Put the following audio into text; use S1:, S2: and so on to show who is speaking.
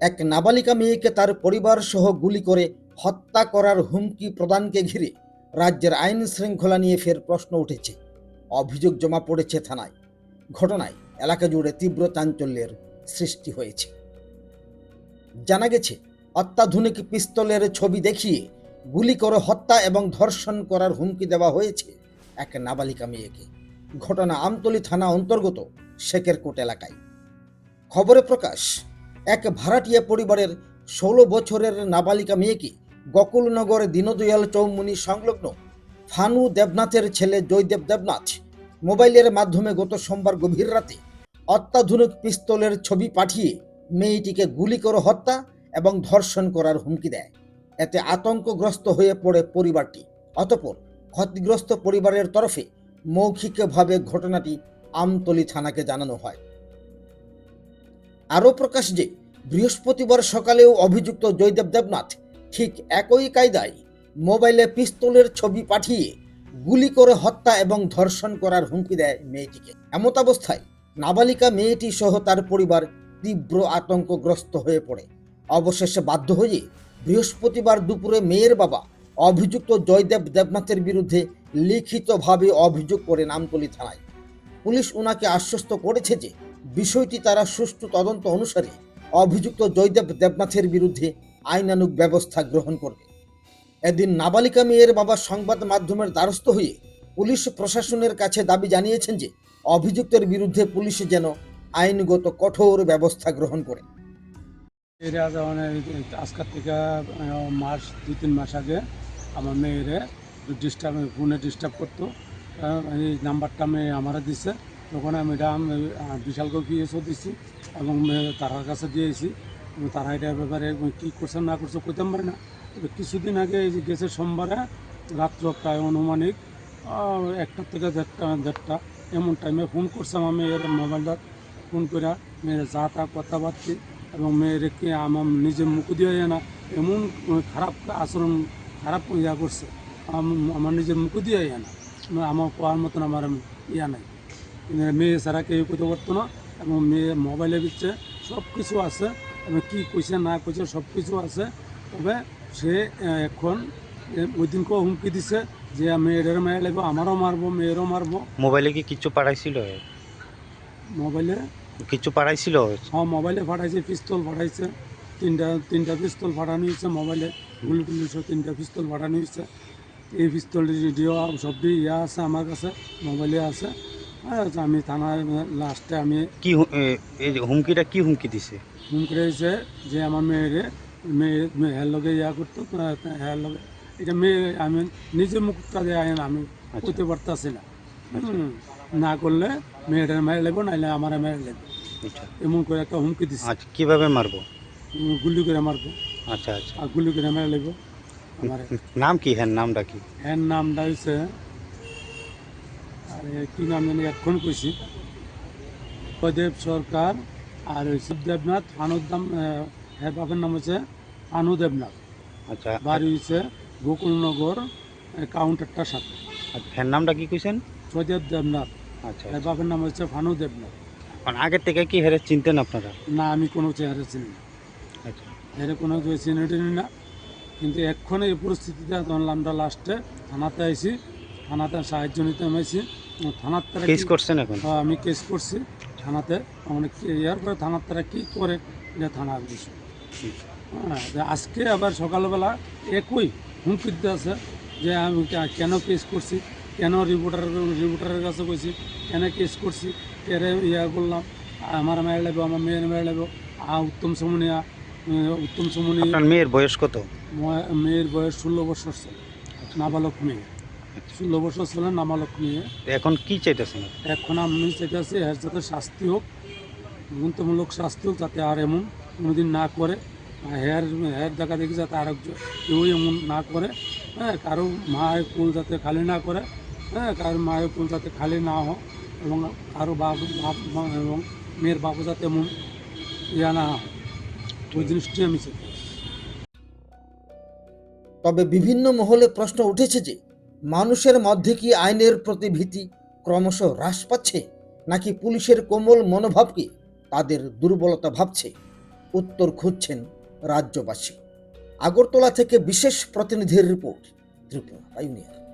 S1: এক নাবালিকা মেয়েকে তার পরিবার সহ গুলি করে হত্যা করার হুমকি প্রদানকে ঘিরে রাজ্যের আইন শৃঙ্খলা নিয়ে ফের প্রশ্ন উঠেছে। অভিযোগ জমা পড়েছে থানায়। ঘটনায় এলাকা জুড়ে তীব্র চাঞ্চল্যের সৃষ্টি হয়েছে। জানা গেছে, অত্যাধুনিক পিস্তলের ছবি দেখিয়ে গুলি করে হত্যা এবং ধর্ষণ করার হুমকি দেওয়া হয়েছে এক নাবালিকা মেয়েকে। ঘটনা আমতলী থানা অন্তর্গত শেকেরকোট এলাকায়। খবরে প্রকাশ, এক ভাড়াটিয়া পরিবারের ১৬ বছরের নাবালিকা মেয়েকে গোকুলনগর দীনদয়াল চৌমুনি সংলগ্ন ফানু দেবনাথের ছেলে জয়দেব দেবনাথ মোবাইলের মাধ্যমে গত সোমবার গভীর রাতে অত্যাধুনিক পিস্তলের ছবি পাঠিয়ে মেয়েটিকে গুলি করে হত্যা এবং ধর্ষণ করার হুমকি দেয়। এতে আতঙ্কগ্রস্ত হয়ে পড়ে পরিবারটি। অতঃপর ক্ষতিগ্রস্ত পরিবারের তরফে মৌখিকভাবে ঘটনাটি আমতলী থানাকে জানানো হয়। আরও প্রকাশ যে, বৃহস্পতিবার সকালেও অভিযুক্ত জয়দেব দেবনাথ ঠিক একই কায়দায় মোবাইলে পিস্তলের ছবি পাঠিয়ে গুলি করে হত্যা এবং ধর্ষণ করার হুমকি দেয় মেয়েটিকে। এমতাবস্থায় নাবালিকা মেয়েটি সহ তার পরিবার তীব্র আতঙ্কগ্রস্ত হয়ে পড়ে। অবশেষে বাধ্য হয়ে বৃহস্পতিবার দুপুরে মেয়ের বাবা অভিযুক্ত জয়দেব দেবনাথের বিরুদ্ধে লিখিতভাবে অভিযোগ করে আমতলী থানায়। পুলিশ ওনাকে আশ্বস্ত করেছে যে বিষয়টি তারা সুষ্ঠু তদন্ত অনুসারে অভিযুক্ত জয়দেব দেবনাথের বিরুদ্ধে আইনানুগ ব্যবস্থা গ্রহণ করবে। এদিন নাবালিকা মেয়ের বাবা সংবাদ মাধ্যমের দ্বারস্থ হয়ে পুলিশ প্রশাসনের কাছে দাবি জানিয়েছেন যে অভিযুক্তের বিরুদ্ধে পুলিশ যেন আইনগত কঠোর ব্যবস্থা গ্রহণ করে।
S2: এরা আজকের থেকে মাস 2-3 মাস আগে আমার মেয়েরে ফোনে ডিস্টার্ব করতো। এই নাম্বারটা মেয়ে আমারা দিছে, তখন আমি এটা বিশালকে পিএসও দিছি এবং তারার কাছে দিয়েছি। তারা এটার ব্যাপারে কী করছে না করছে কইতাম পারি না। কিছুদিন আগে এই যে গেছে সোমবারে রাত্র প্রায় অনুমানিক 1টা থেকে 1:30 এমন টাইমে ফোন করছে আমার মেয়ের মোবাইলটা। ফোন করে মেয়ের যা তা কথাবার্তি এবং মেয়েরকে আমার নিজের মুখ দিয়ে না এমন খারাপ আচরণ খারাপ ইয়া করছে, আমার নিজের মুখ দিয়ে না আমার কোয়ার মতন আমার ইয়া নাই। মেয়ে ছাড়া কেউ করতে পারতো না এবং মেয়ে মোবাইলের ভিতরে সব কিছু আছে এবং কী কইছে না কইছে সব কিছু আছে। তবে সে এখন ওই দিনকেও হুমকি দিছে যে মেয়েদের মেয়ে লাগবে, আমারও মারবো, মেয়েরও মারবো।
S3: মোবাইলে কি কিছু পাঠাইছিল?
S2: মোবাইলে
S3: কিছু পাঠাইছিল?
S2: হ্যাঁ, মোবাইলে পাঠাইছে, পিস্তল পাঠাইছে, তিনটা পিস্তল পাঠানো হয়েছে মোবাইলে, গুলি টুলি 3টা পিস্তল পাঠানো হয়েছে। এই পিস্তলের ভিডিও সবই ইয়া আছে আমার কাছে, মোবাইলে আছে। আমি থানায় লাস্টে আমি
S3: কি এই হুমকিটা কি হুমকি দিছে?
S2: হুমকি হয়েছে যে আমার মেয়ের লগে ইয়া করতো, হ্যার লগে এটা মেয়ে আমি নিজের মুখটা দিয়ে আইন আমি করতে পারতাছি না। না করলে মেয়েটার মেরে লাগবো, নাইলে আমার মেরে লাগবে, এমন করে একটা হুমকি দিচ্ছে।
S3: আচ্ছা, কিভাবে মারবো?
S2: গুলি করে মারবো।
S3: আচ্ছা আচ্ছা,
S2: আর গুলি করে মেরে লাগবো আমার।
S3: নাম কি? হ্যাঁ, নামটা কি?
S2: হ্যাঁ, নামটা হচ্ছে কি নাম জানি এখন কইছি, জয়দেব সরকার। আর দেবনাথ ফানুদ্দাম, হ্যাঁ বাপের নাম হচ্ছে ফানু দেবনাথ।
S3: আচ্ছা,
S2: বাড়ি হচ্ছে গোকুলনগর কাউন্টারটার সাথে।
S3: হ্যাঁ, নামটা কি কইছেন?
S2: জয়দেব দেবনাথ।
S3: আচ্ছা,
S2: হ্যাঁ বাপের নাম হচ্ছে ফানু দেবনাথ।
S3: আগের থেকে কি হেরে চিনতেন আপনারা?
S2: না, আমি কোনো চেহারা চিনি না,
S3: আচ্ছা,
S2: এর কোনো চিনি টিনি না। কিন্তু এক্ষণে এই পরিস্থিতিতে আমরা লাস্টে থানাতে আইছি, থানাতে সাহায্য নিতে আইছি। থানার তারা
S3: কেস করছেন এখন?
S2: আমি কেস করছি থানাতে। অনেক ইয়ার পরে থানার তারা কী করে এটা থানার বিষয়। হ্যাঁ, আজকে আবার সকালবেলা একই হুমকি দিতে আছে যে আমি কেন কেস করছি, কেন রিপোর্টারের কাছে কইছি, কেন কেস করছি, কেরে ইয়া করলাম, আমার মেয়ে লাগবে, আমার মেয়ের মেয়ে লাগবে। উত্তম সমনি।
S3: আপনার মেয়ের বয়স কত?
S2: মেয়ের বয়স 16 বছর ছিল, নাবালক মেয়ে। 16 বছর ছিল, নাবালক মেয়ে।
S3: এখন কি চাইতেছেন?
S2: এখন আমি চাইতেছি এর যাতে শাস্তি হোক, গুরুত্বমূলক শাস্তি হোক, যাতে আর এমন কোনোদিন না করে। হেয়ার দেখা দেখি যাতে আর কেউ এমন না করে। হ্যাঁ, কারো মায়ের কুল যাতে খালি না করে। হ্যাঁ, কারো মায়ের কুল যাতে খালি না হোক এবং কারো বাপ এবং মেয়ের বাবু যাতে এমন ইয়া না হয়, ওই জিনিসটি আমি চাই।
S1: তবে বিভিন্ন মহলে প্রশ্ন উঠেছে যে মানুষের মধ্যে কি আইনের প্রতি ভীতি ক্রমশ হ্রাস পাচ্ছে, নাকি পুলিশের কোমল মনোভাবকে তাদের দুর্বলতা ভাবছে। উত্তর খুঁজছেন রাজ্যবাসী। আগরতলা থেকে বিশেষ প্রতিনিধির রিপোর্ট, ত্রিপুরা ইউনিয়ন।